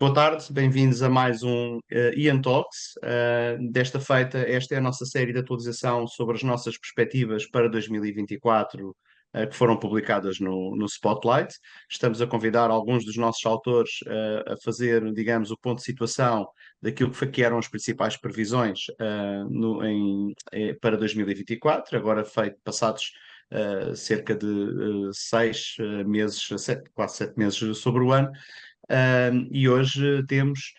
Boa tarde, bem-vindos a mais um Ian Talks. Desta feita, esta é a nossa série de atualização sobre as nossas perspectivas para 2024, que foram publicadas no Spotlight. Estamos a convidar alguns dos nossos autores a fazer, digamos, o ponto de situação daquilo que eram as principais previsões para 2024, agora passados cerca de 6 meses, quase 7 meses sobre o ano. E hoje temos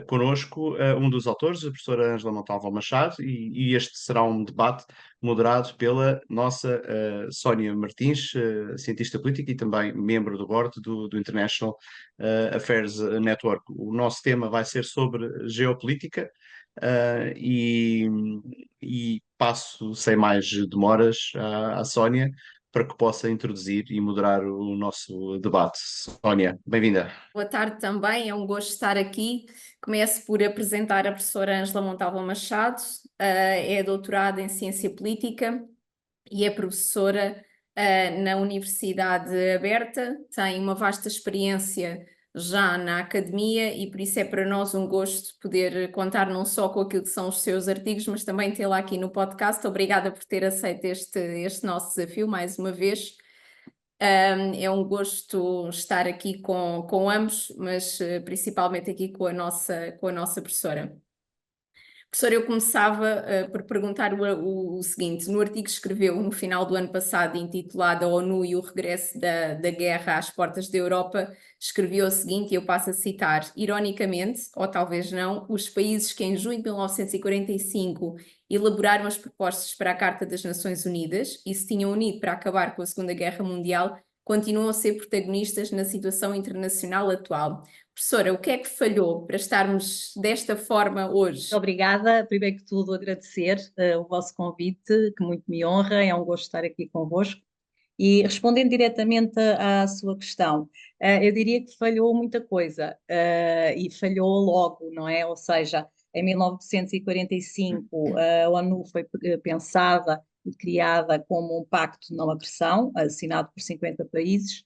connosco um dos autores, a professora Ângela Montalvo Machado, e este será um debate moderado pela nossa Sónia Martins, cientista política e também membro do board do International Affairs Network. O nosso tema vai ser sobre geopolítica. E passo sem mais demoras à Sónia para que possa introduzir e moderar o nosso debate. Sónia, bem-vinda. Boa tarde também, é um gosto estar aqui. Começo por apresentar a professora Ângela Montalvo Machado, é doutorada em Ciência Política e é professora na Universidade Aberta, tem uma vasta experiência já na academia e por isso é para nós um gosto poder contar não só com aquilo que são os seus artigos, mas também tê-la aqui no podcast. Obrigada por ter aceito este nosso desafio mais uma vez. É um gosto estar aqui com ambos, mas principalmente aqui com a nossa professora. Professora, eu começava por perguntar o seguinte: no artigo que escreveu no final do ano passado, intitulado A ONU e o Regresso da Guerra às Portas da Europa, escreveu o seguinte, e eu passo a citar: ironicamente, ou talvez não, os países que em junho de 1945 elaboraram as propostas para a Carta das Nações Unidas e se tinham unido para acabar com a Segunda Guerra Mundial, continuam a ser protagonistas na situação internacional atual. Professora, o que é que falhou para estarmos desta forma hoje? Obrigada. Primeiro que tudo, agradecer o vosso convite, que muito me honra, é um gosto estar aqui convosco. E respondendo diretamente à sua questão, eu diria que falhou muita coisa, e falhou logo, não é? Ou seja, em 1945, a ONU foi pensada e criada como um pacto de não agressão, assinado por 50 países,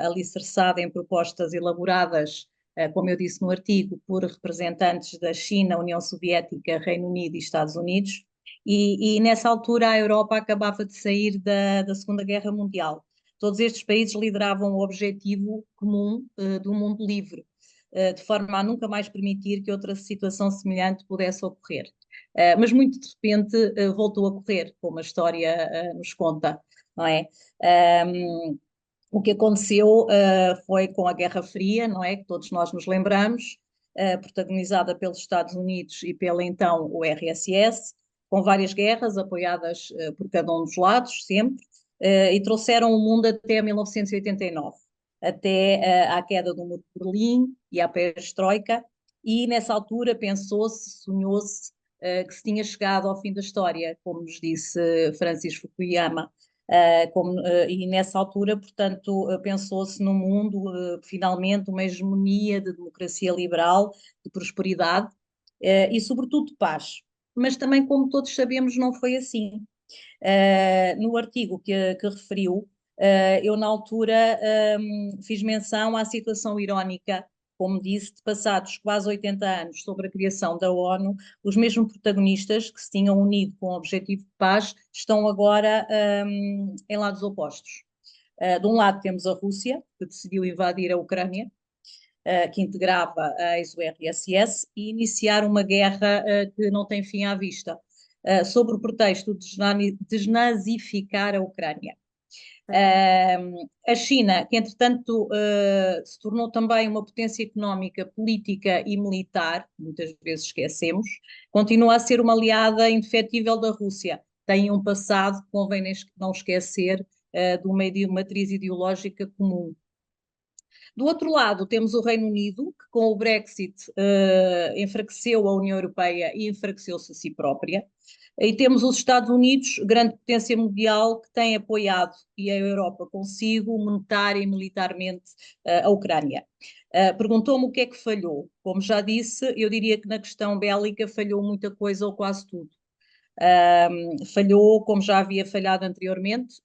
alicerçada em propostas elaboradas, como eu disse no artigo, por representantes da China, União Soviética, Reino Unido e Estados Unidos. E nessa altura a Europa acabava de sair da Segunda Guerra Mundial. Todos estes países lideravam o objetivo comum do mundo livre, de forma a nunca mais permitir que outra situação semelhante pudesse ocorrer. Mas muito de repente voltou a ocorrer, como a história nos conta, não é? O que aconteceu foi com a Guerra Fria, não é? Que todos nós nos lembramos, protagonizada pelos Estados Unidos e pela então URSS, com várias guerras apoiadas por cada um dos lados, sempre, e trouxeram o mundo até 1989, até à queda do Muro de Berlim e à perestroika, e nessa altura pensou-se, sonhou-se que se tinha chegado ao fim da história, como nos disse Francis Fukuyama. E nessa altura, portanto, pensou-se no mundo, finalmente, uma hegemonia de democracia liberal, de prosperidade e, sobretudo, de paz. Mas também, como todos sabemos, não foi assim. No artigo que referiu, eu, na altura, fiz menção à situação irónica, como disse, de passados quase 80 anos sobre a criação da ONU, os mesmos protagonistas que se tinham unido com o objetivo de paz estão agora em lados opostos. De um lado temos a Rússia, que decidiu invadir a Ucrânia, que integrava a ex-URSS, e iniciar uma guerra que não tem fim à vista, sob o pretexto de desnazificar a Ucrânia. A China, que entretanto se tornou também uma potência económica, política e militar, muitas vezes esquecemos, continua a ser uma aliada indefetível da Rússia. Tem um passado, convém não esquecer, de uma matriz ideológica comum. Do outro lado, temos o Reino Unido, que com o Brexit enfraqueceu a União Europeia e enfraqueceu-se a si própria. E temos os Estados Unidos, grande potência mundial, que tem apoiado, e a Europa consigo, monetária e militarmente, a Ucrânia. Perguntou-me o que é que falhou. Como já disse, eu diria que na questão bélica falhou muita coisa ou quase tudo. Falhou como já havia falhado anteriormente,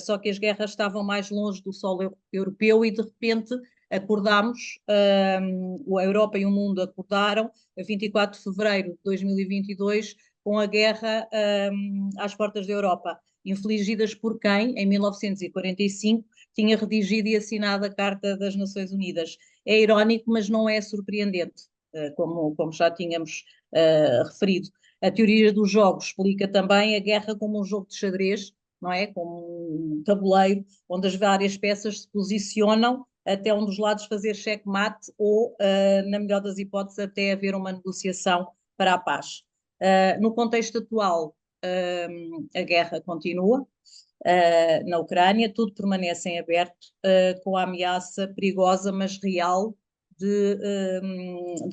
só que as guerras estavam mais longe do solo europeu e de repente acordámos, a Europa e o mundo acordaram, a 24 de fevereiro de 2022, com a guerra às portas da Europa, infligidas por quem, em 1945, tinha redigido e assinado a Carta das Nações Unidas. É irónico, mas não é surpreendente, como já tínhamos referido. A teoria dos jogos explica também a guerra como um jogo de xadrez, não é? Como um tabuleiro, onde as várias peças se posicionam até um dos lados fazer checkmate ou, na melhor das hipóteses, até haver uma negociação para a paz. No contexto atual, a guerra continua na Ucrânia, tudo permanece em aberto, com a ameaça perigosa, mas real, de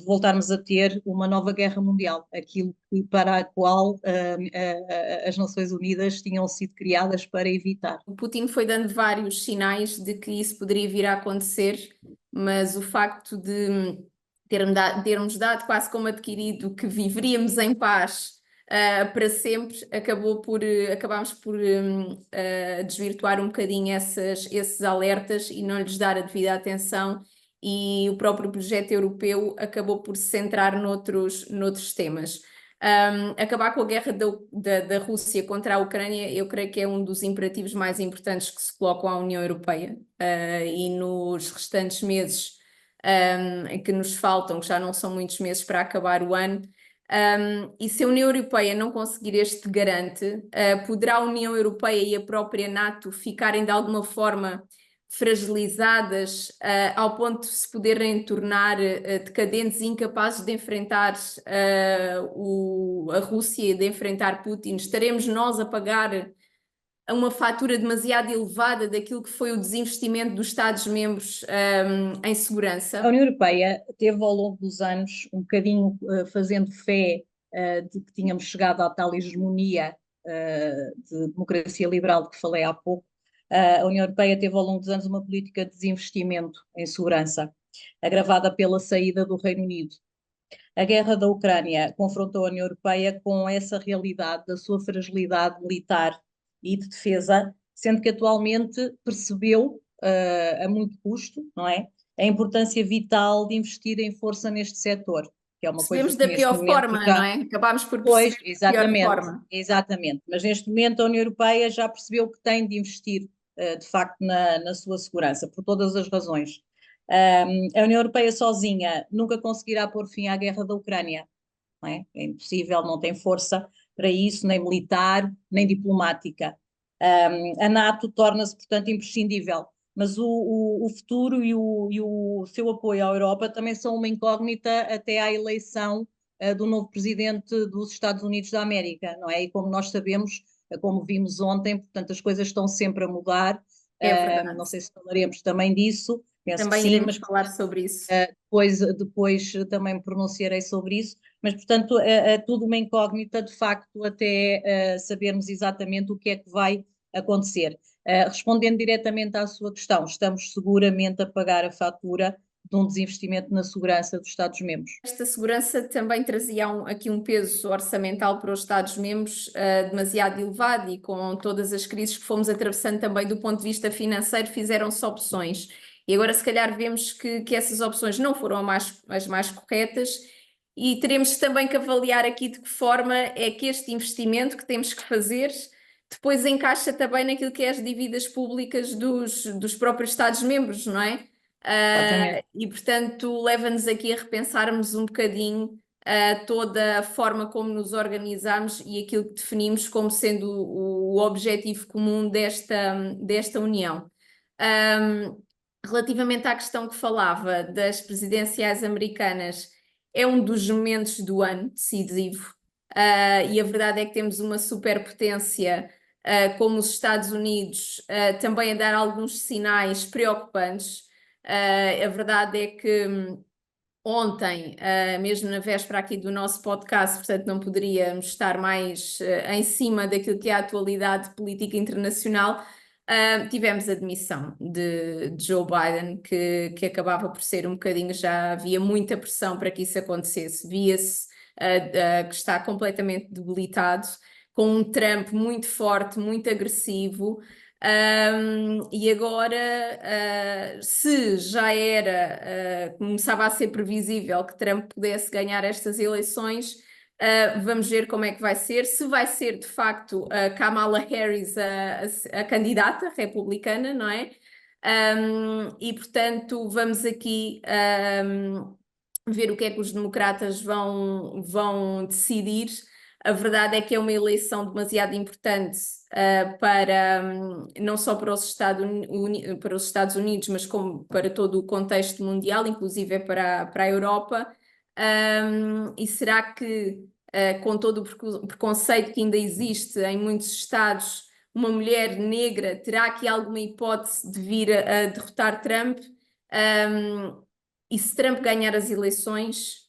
voltarmos a ter uma nova guerra mundial, aquilo para a qual as Nações Unidas tinham sido criadas para evitar. O Putin foi dando vários sinais de que isso poderia vir a acontecer, mas o facto de termos dado quase como adquirido que viveríamos em paz para sempre, acabámos por desvirtuar um bocadinho esses alertas e não lhes dar a devida atenção, e o próprio projeto europeu acabou por se centrar noutros temas. Acabar com a guerra da Rússia contra a Ucrânia, eu creio que é um dos imperativos mais importantes que se colocam à União Europeia, e nos restantes meses que nos faltam, que já não são muitos meses para acabar o ano, e se a União Europeia não conseguir este garante, poderá a União Europeia e a própria NATO ficarem de alguma forma fragilizadas ao ponto de se poderem tornar decadentes e incapazes de enfrentar a Rússia, de enfrentar Putin? Estaremos nós a pagar uma fatura demasiado elevada daquilo que foi o desinvestimento dos Estados-membros em segurança? A União Europeia teve ao longo dos anos um bocadinho fazendo fé de que tínhamos chegado à tal hegemonia de democracia liberal de que falei há pouco. A União Europeia teve ao longo dos anos uma política de desinvestimento em segurança, agravada pela saída do Reino Unido. A guerra da Ucrânia confrontou a União Europeia com essa realidade da sua fragilidade militar e de defesa, sendo que atualmente percebeu, a muito custo, não é, a importância vital de investir em força neste setor, que é uma coisa Percebemos que da neste pior momento forma, não é? Acabámos por Pois, perceber da pior exatamente, forma. exatamente. Mas neste momento a União Europeia já percebeu que tem de investir, de facto, na sua segurança, por todas as razões. A União Europeia sozinha nunca conseguirá pôr fim à guerra da Ucrânia, não é? É impossível, não tem força para isso, nem militar, nem diplomática. A NATO torna-se, portanto, imprescindível, mas o futuro e o seu apoio à Europa também são uma incógnita até à eleição do novo presidente dos Estados Unidos da América, não é? E como nós sabemos, como vimos ontem, portanto, as coisas estão sempre a mudar. É verdade. Não sei se falaremos também disso, penso Também que sim, iremos mas falar sobre isso. depois também me pronunciarei sobre isso, mas portanto é tudo uma incógnita de facto até sabermos exatamente o que é que vai acontecer. Respondendo diretamente à sua questão, estamos seguramente a pagar a fatura de um desinvestimento na segurança dos Estados-membros. Esta segurança também trazia aqui um peso orçamental para os Estados-membros demasiado elevado, e com todas as crises que fomos atravessando também do ponto de vista financeiro, fizeram-se opções. E agora se calhar vemos que essas opções não foram as mais corretas, e teremos também que avaliar aqui de que forma é que este investimento que temos que fazer depois encaixa também naquilo que é as dívidas públicas dos próprios Estados-membros, não é? E portanto leva-nos aqui a repensarmos um bocadinho toda a forma como nos organizamos e aquilo que definimos como sendo o objetivo comum desta união. Relativamente à questão que falava das presidenciais americanas, é um dos momentos do ano decisivo, e a verdade é que temos uma superpotência como os Estados Unidos também a dar alguns sinais preocupantes. A verdade é que ontem, mesmo na véspera aqui do nosso podcast, portanto não poderíamos estar mais em cima daquilo que é a atualidade política internacional, tivemos a demissão de Joe Biden, que acabava por ser um bocadinho, já havia muita pressão para que isso acontecesse, via-se que está completamente debilitado, com um Trump muito forte, muito agressivo. E agora, se já era, começava a ser previsível que Trump pudesse ganhar estas eleições, vamos ver como é que vai ser. Se vai ser de facto a Kamala Harris a candidata republicana, não é? E portanto, vamos aqui ver o que é que os democratas vão decidir. A verdade é que é uma eleição demasiado importante para não só para para os Estados Unidos, mas como para todo o contexto mundial, inclusive para a Europa. E será que, com todo o preconceito que ainda existe em muitos estados, uma mulher negra terá aqui alguma hipótese de vir a derrotar Trump? E se Trump ganhar as eleições,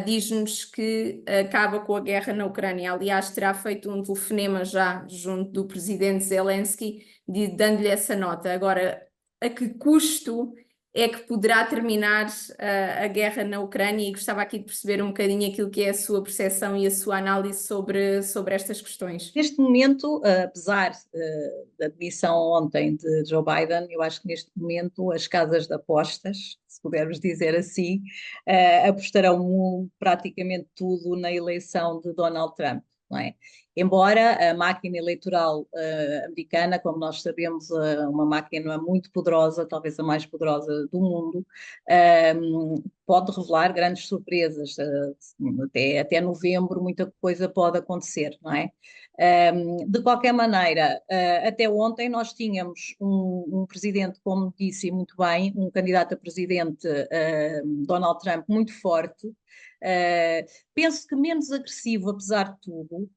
diz-nos que acaba com a guerra na Ucrânia. Aliás, terá feito um telefonema já junto do presidente Zelensky, dando-lhe essa nota. Agora, a que custo é que poderá terminar a guerra na Ucrânia? E gostava aqui de perceber um bocadinho aquilo que é a sua percepção e a sua análise sobre estas questões. Neste momento, apesar da demissão ontem de Joe Biden, eu acho que neste momento as casas de apostas, se pudermos dizer assim, apostarão praticamente tudo na eleição de Donald Trump, não é? Embora a máquina eleitoral americana, como nós sabemos, uma máquina muito poderosa, talvez a mais poderosa do mundo, pode revelar grandes surpresas. Até novembro muita coisa pode acontecer, não é? De qualquer maneira, até ontem nós tínhamos um presidente, como disse muito bem, um candidato a presidente, Donald Trump, muito forte. Penso que menos agressivo, apesar de tudo.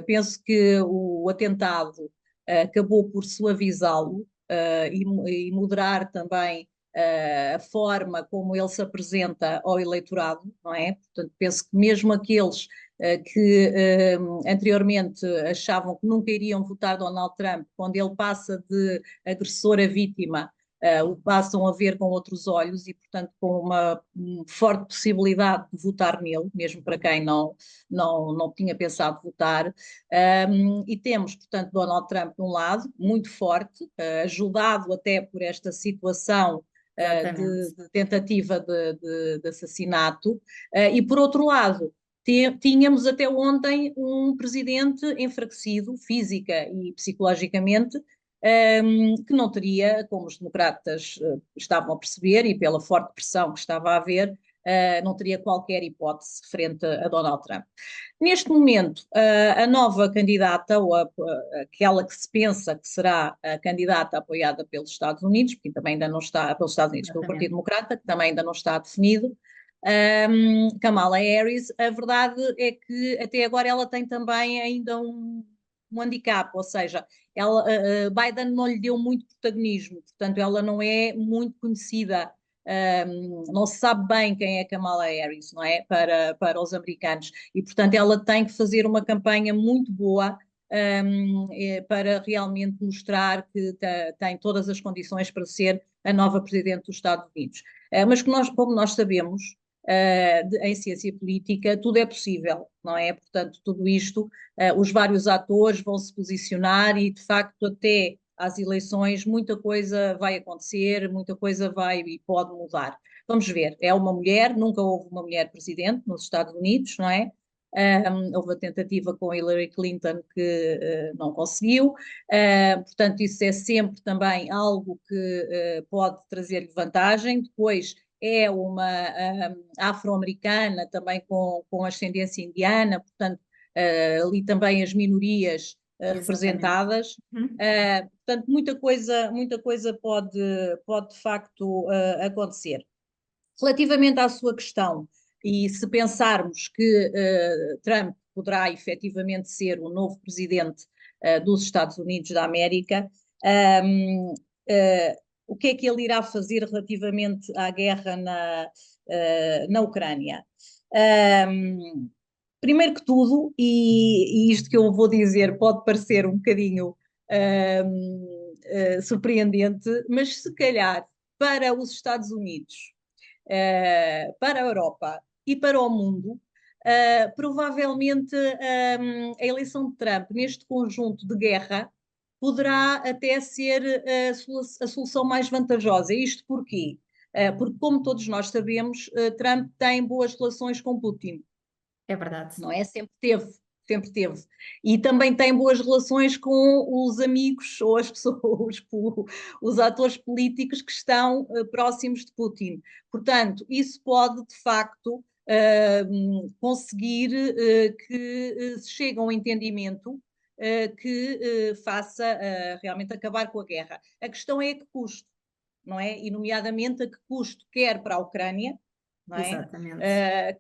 Penso que o atentado acabou por suavizá-lo e moderar também a forma como ele se apresenta ao eleitorado, não é? Portanto, penso que mesmo aqueles que anteriormente achavam que nunca iriam votar Donald Trump, quando ele passa de agressor a vítima, o passam a ver com outros olhos e, portanto, com uma forte possibilidade de votar nele, mesmo para quem não tinha pensado votar. E temos, portanto, Donald Trump de um lado, muito forte, ajudado até por esta situação de tentativa de assassinato, e por outro lado, tínhamos até ontem um presidente enfraquecido, física e psicologicamente, que não teria, como os democratas estavam a perceber, e pela forte pressão que estava a haver, não teria qualquer hipótese frente a Donald Trump. Neste momento, a nova candidata, ou aquela que se pensa que será a candidata apoiada pelos Estados Unidos, porque também ainda não está, pelos Estados Unidos, pelo Partido Democrata, que também ainda não está definido, Kamala Harris, a verdade é que até agora ela tem também ainda um handicap, ou seja, Biden não lhe deu muito protagonismo, portanto ela não é muito conhecida. Não se sabe bem quem é Kamala Harris, não é? Para os americanos. E, portanto, ela tem que fazer uma campanha muito boa para realmente mostrar que tem todas as condições para ser a nova presidente dos Estados Unidos. Mas como nós sabemos, em ciência política, tudo é possível, não é? Portanto, tudo isto, os vários atores vão se posicionar e, de facto, até às eleições, muita coisa vai acontecer, muita coisa vai e pode mudar. Vamos ver, é uma mulher, nunca houve uma mulher presidente nos Estados Unidos, não é? Houve a tentativa com Hillary Clinton que não conseguiu, portanto, isso é sempre também algo que pode trazer-lhe vantagem. Depois, é uma afro-americana, também com ascendência indiana, portanto, ali também as minorias representadas. Portanto, muita coisa pode de facto acontecer. Relativamente à sua questão, e se pensarmos que Trump poderá efetivamente ser o novo presidente dos Estados Unidos da América, o que é que ele irá fazer relativamente à guerra na Ucrânia? Primeiro que tudo, e isto que eu vou dizer pode parecer um bocadinho surpreendente, mas se calhar para os Estados Unidos, para a Europa e para o mundo, provavelmente a eleição de Trump neste conjunto de guerra poderá até ser a solução mais vantajosa. Isto porquê? Porque, como todos nós sabemos, Trump tem boas relações com Putin. É verdade. Não é? Sempre teve, sempre teve. E também tem boas relações com os amigos ou as pessoas, os atores políticos que estão próximos de Putin. Portanto, isso pode, de facto, conseguir que se chegue a um entendimento que faça realmente acabar com a guerra. A questão é a que custo, não é? E, nomeadamente, a que custo, quer para a Ucrânia, não é? Exatamente.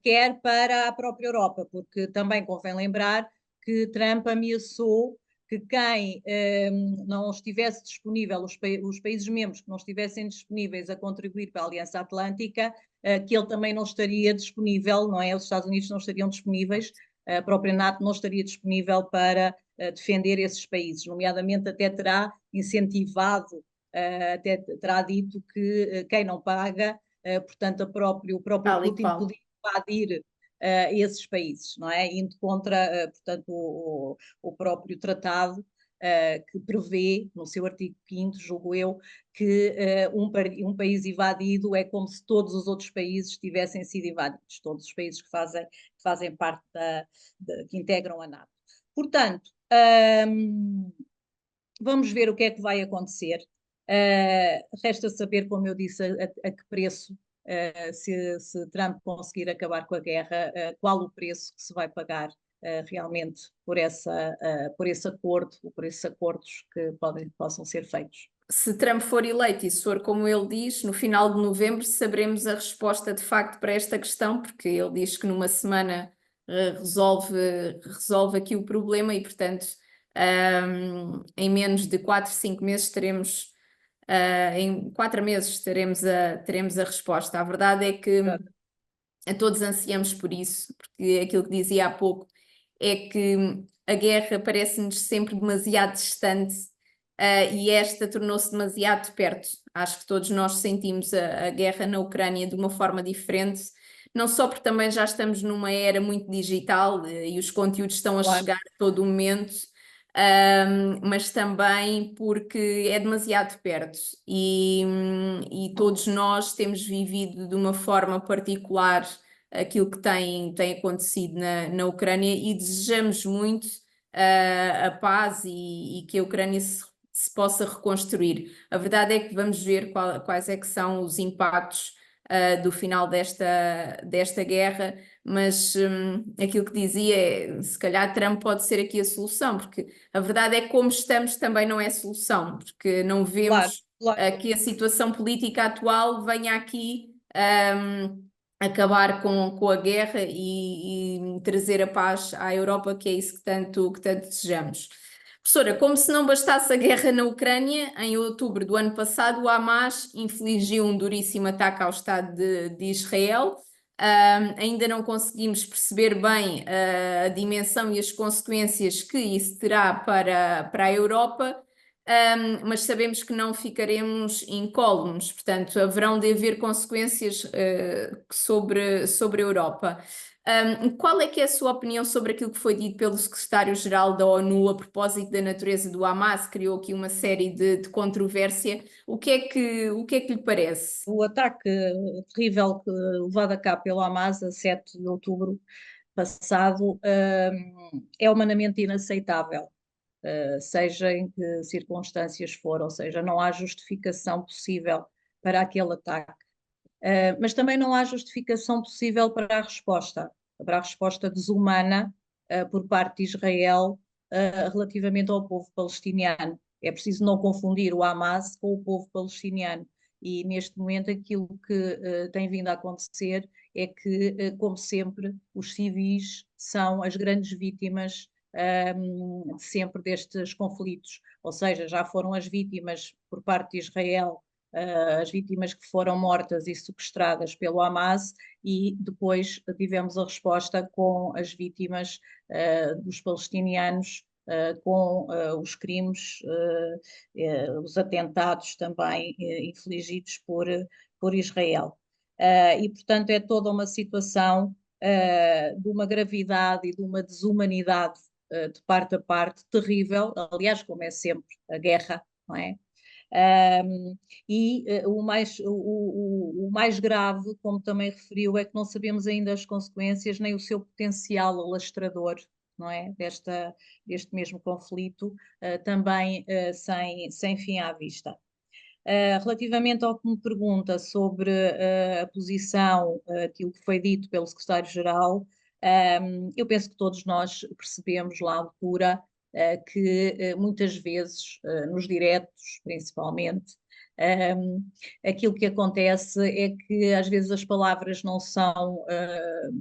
Quer para a própria Europa, porque também convém lembrar que Trump ameaçou que quem não estivesse disponível, os países membros que não estivessem disponíveis a contribuir para a Aliança Atlântica, que ele também não estaria disponível, não é? Os Estados Unidos não estariam disponíveis, a própria NATO não estaria disponível para defender esses países, nomeadamente até terá incentivado, até terá dito que quem não paga, portanto, o próprio Tal e Putin qual. podia invadir esses países, não é? Indo contra, portanto, o próprio tratado que prevê, no seu artigo 5º, julgo eu, que um país invadido é como se todos os outros países tivessem sido invadidos, todos os países que fazem parte que integram a NATO. Portanto, vamos ver o que é que vai acontecer. Resta saber, como eu disse, a que preço, se Trump conseguir acabar com a guerra, qual o preço que se vai pagar realmente por esse acordo, ou por esses acordos que possam ser feitos. Se Trump for eleito e se for como ele diz, no final de novembro saberemos a resposta de facto para esta questão, porque ele diz que numa semana resolve aqui o problema e, portanto, em menos de 4, 5 meses teremos, em 4 meses teremos a resposta. A verdade é que todos ansiamos por isso, porque aquilo que dizia há pouco é que a guerra parece-nos sempre demasiado distante, e esta tornou-se demasiado perto. Acho que todos nós sentimos a guerra na Ucrânia de uma forma diferente, não só porque também já estamos numa era muito digital, e os conteúdos estão a Claro. chegar a todo momento, mas também porque é demasiado perto e todos nós temos vivido de uma forma particular aquilo que tem acontecido na Ucrânia e desejamos muito a paz e que a Ucrânia se possa reconstruir. A verdade é que vamos ver quais é que são os impactos do final desta guerra, mas aquilo que dizia é, se calhar Trump pode ser aqui a solução, porque a verdade é que como estamos também não é solução, porque não Claro, vemos claro. que a situação política atual venha aqui acabar com a guerra e trazer a paz à Europa, que é isso que tanto desejamos. Professora, como se não bastasse a guerra na Ucrânia, em outubro do ano passado, o Hamas infligiu um duríssimo ataque ao Estado de Israel. Ainda não conseguimos perceber bem a dimensão e as consequências que isso terá para a Europa, mas sabemos que não ficaremos incólumes, portanto, haverão de haver consequências sobre a Europa. Qual é que é a sua opinião sobre aquilo que foi dito pelo secretário-geral da ONU a propósito da natureza do Hamas? Criou aqui uma série de controvérsia. O que é que lhe parece? O ataque terrível levado a cabo pelo Hamas a 7 de outubro passado é humanamente inaceitável, seja em que circunstâncias for, ou seja, não há justificação possível para aquele ataque. Mas também não há justificação possível para a resposta desumana por parte de Israel relativamente ao povo palestiniano. É preciso não confundir o Hamas com o povo palestiniano. E neste momento aquilo que tem vindo a acontecer é que, como sempre, os civis são as grandes vítimas sempre destes conflitos. Ou seja, já foram as vítimas por parte de Israel, as vítimas que foram mortas e sequestradas pelo Hamas, e depois tivemos a resposta com as vítimas dos palestinianos, com os crimes, os atentados também infligidos por Israel. E, portanto, é toda uma situação de uma gravidade e de uma desumanidade de parte a parte terrível, aliás, como é sempre a guerra, não é? O mais grave, como também referiu, é que não sabemos ainda as consequências nem o seu potencial alastrador, não é? Deste mesmo conflito, também sem fim à vista. Relativamente ao que me pergunta sobre a posição, aquilo que foi dito pelo secretário-geral, eu penso que todos nós percebemos lá à altura que muitas vezes, nos diretos principalmente, aquilo que acontece é que às vezes as palavras não são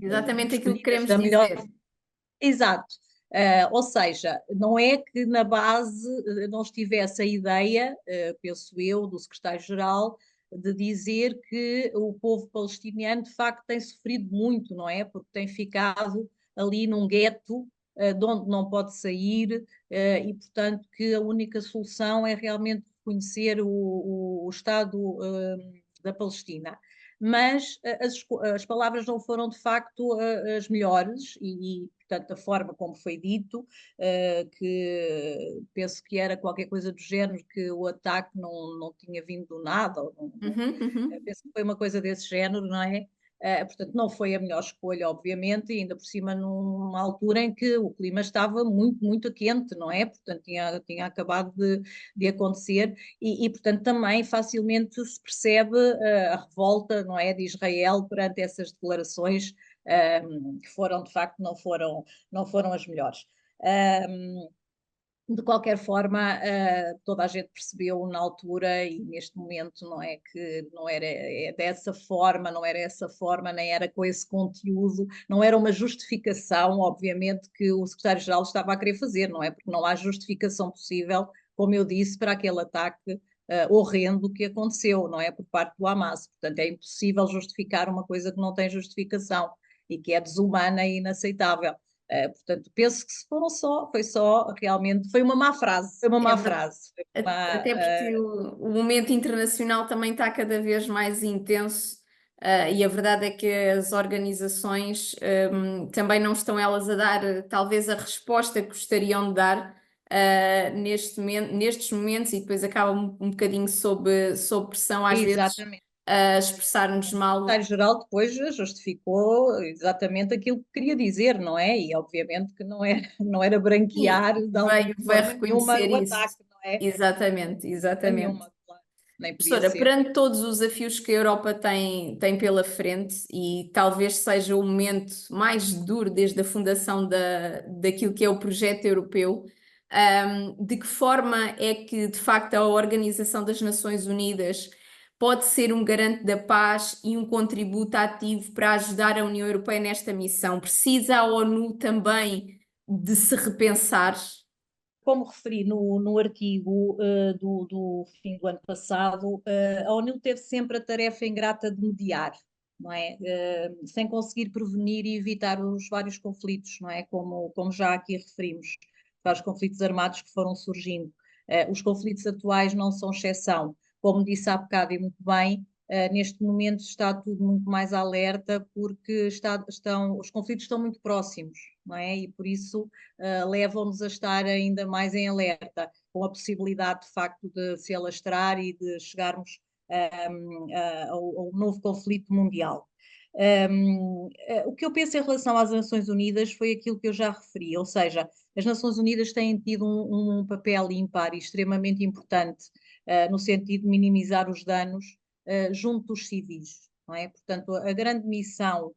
Exatamente aquilo que escolhidas queremos da melhor. dizer. Exato. Ou seja, não é que na base não estivesse a ideia, penso eu, do secretário-geral, de dizer que o povo palestiniano de facto tem sofrido muito, não é? Porque tem ficado ali num gueto, de onde não pode sair, e portanto que a única solução é realmente reconhecer o Estado, da Palestina. Mas as palavras não foram de facto as melhores portanto, a forma como foi dito, que penso que era qualquer coisa do género, que o ataque não tinha vindo do nada, penso que foi uma coisa desse género, não é? Portanto, não foi a melhor escolha, obviamente, e ainda por cima numa altura em que o clima estava muito, muito quente, não é? Portanto, tinha acabado de acontecer, portanto, também facilmente se percebe a revolta, não é, de Israel perante essas declarações, que foram, de facto, não foram as melhores. De qualquer forma, toda a gente percebeu na altura e neste momento, não é, que não era dessa forma, não era essa forma, nem era com esse conteúdo, não era uma justificação, obviamente, que o secretário-geral estava a querer fazer, não é? Porque não há justificação possível, como eu disse, para aquele ataque horrendo que aconteceu, não é? Por parte do Hamas. Portanto, é impossível justificar uma coisa que não tem justificação e que é desumana e inaceitável. Portanto, penso que foi só realmente, foi uma má frase, foi uma má frase. Até porque o momento internacional também está cada vez mais intenso, e a verdade é que as organizações também não estão elas a dar talvez a resposta que gostariam de dar nestes momentos, e depois acaba um bocadinho sob pressão às vezes Exatamente. a expressar-nos O mal. secretário-geral depois justificou exatamente aquilo que queria dizer, não é? E obviamente que não era branquear Sim, de alguma veio forma nenhuma reconhecer o isso. ataque, não é? Exatamente, exatamente. Nenhuma, claro. Nem podia Professora, ser. perante todos os desafios que a Europa tem pela frente, e talvez seja o momento mais duro desde a fundação daquilo que é o projeto europeu, de que forma é que, de facto, a Organização das Nações Unidas pode ser um garante da paz e um contributo ativo para ajudar a União Europeia nesta missão? Precisa a ONU também de se repensar? Como referi no artigo do fim do ano passado, a ONU teve sempre a tarefa ingrata de mediar, não é? Sem conseguir prevenir e evitar os vários conflitos, não é? Como já aqui referimos, vários conflitos armados que foram surgindo. Os conflitos atuais não são exceção. Como disse há bocado e muito bem, neste momento está tudo muito mais alerta porque os conflitos estão muito próximos, não é? E por isso levam-nos a estar ainda mais em alerta, com a possibilidade de facto de se alastrar e de chegarmos ao novo conflito mundial. O que eu penso em relação às Nações Unidas foi aquilo que eu já referi, ou seja, as Nações Unidas têm tido um papel ímpar e extremamente importante no sentido de minimizar os danos junto dos civis, não é? Portanto, a grande missão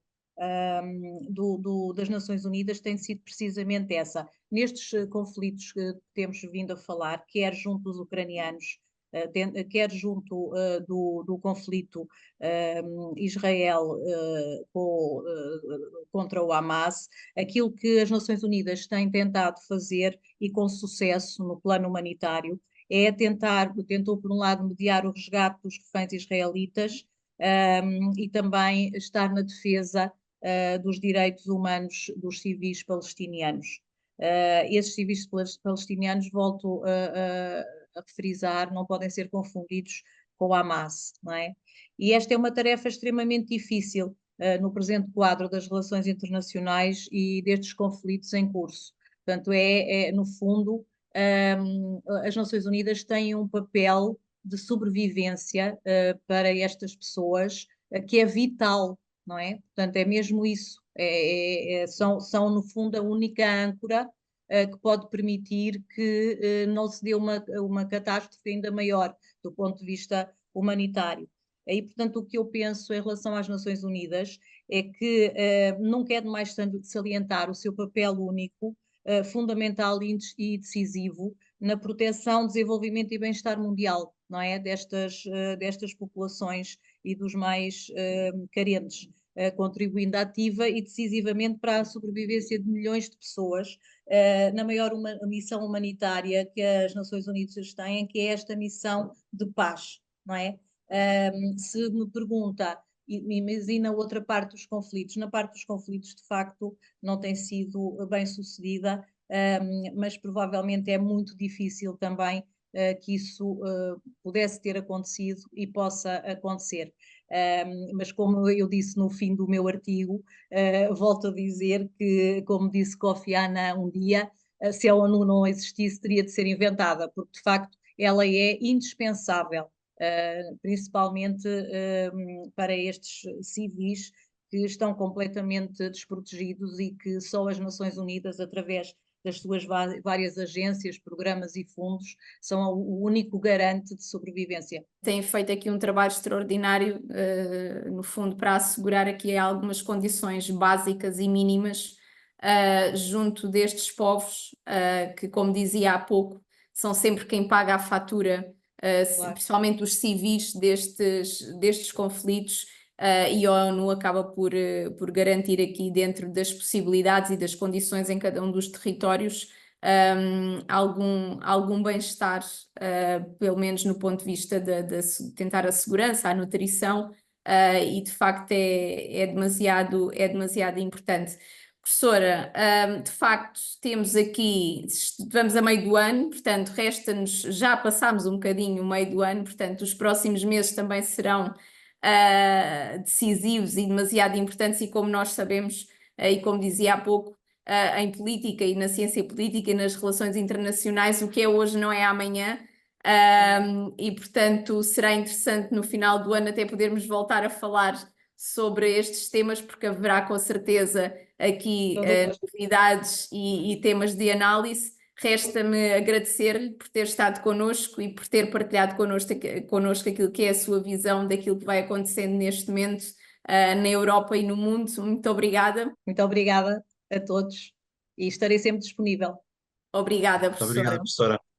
das Nações Unidas tem sido precisamente essa. Nestes conflitos que temos vindo a falar, quer junto dos ucranianos, quer junto do conflito Israel contra o Hamas, aquilo que as Nações Unidas têm tentado fazer, e com sucesso no plano humanitário, tentou por um lado mediar o resgate dos reféns israelitas, e também estar na defesa dos direitos humanos dos civis palestinianos. Esses civis palestinianos, volto a frisar, não podem ser confundidos com o Hamas, não é? E esta é uma tarefa extremamente difícil no presente quadro das relações internacionais e destes conflitos em curso, Portanto, no fundo, as Nações Unidas têm um papel de sobrevivência para estas pessoas que é vital, não é? Portanto, é mesmo isso. São, no fundo, a única âncora que pode permitir que não se dê uma catástrofe ainda maior do ponto de vista humanitário. E, portanto, o que eu penso em relação às Nações Unidas é que nunca é demais salientar o seu papel único, fundamental e decisivo na proteção, desenvolvimento e bem-estar mundial, não é? Destas populações e dos mais carentes, contribuindo ativa e decisivamente para a sobrevivência de milhões de pessoas na maior missão humanitária que as Nações Unidas têm, que é esta missão de paz, não é? Se me pergunta, imagina outra parte dos conflitos, na parte dos conflitos de facto não tem sido bem sucedida, mas provavelmente é muito difícil também que isso pudesse ter acontecido e possa acontecer. Mas como eu disse no fim do meu artigo, volto a dizer que, como disse Kofi Annan um dia, se a ONU não existisse, teria de ser inventada, porque de facto ela é indispensável, principalmente para estes civis que estão completamente desprotegidos e que só as Nações Unidas, através das suas várias agências, programas e fundos, são o único garante de sobrevivência. Tem feito aqui um trabalho extraordinário, no fundo, para assegurar aqui algumas condições básicas e mínimas junto destes povos, que, como dizia há pouco, são sempre quem paga a fatura, Claro. principalmente os civis destes conflitos, e a ONU acaba por garantir aqui, dentro das possibilidades e das condições em cada um dos territórios, algum bem-estar, pelo menos no ponto de vista de tentar a segurança, a nutrição, e de facto é demasiado importante. Professora, de facto temos aqui, vamos a meio do ano, portanto resta-nos, já passámos um bocadinho o meio do ano, portanto os próximos meses também serão decisivos e demasiado importantes, e como nós sabemos, e como dizia há pouco, em política e na ciência política e nas relações internacionais, o que é hoje não é amanhã, e portanto será interessante no final do ano até podermos voltar a falar sobre estes temas, porque haverá com certeza aqui novidades e temas de análise. Resta-me agradecer-lhe por ter estado connosco e por ter partilhado connosco aquilo que é a sua visão daquilo que vai acontecendo neste momento na Europa e no mundo. Muito obrigada. Muito obrigada a todos e estarei sempre disponível. Obrigada, Muito obrigado, professora. professora.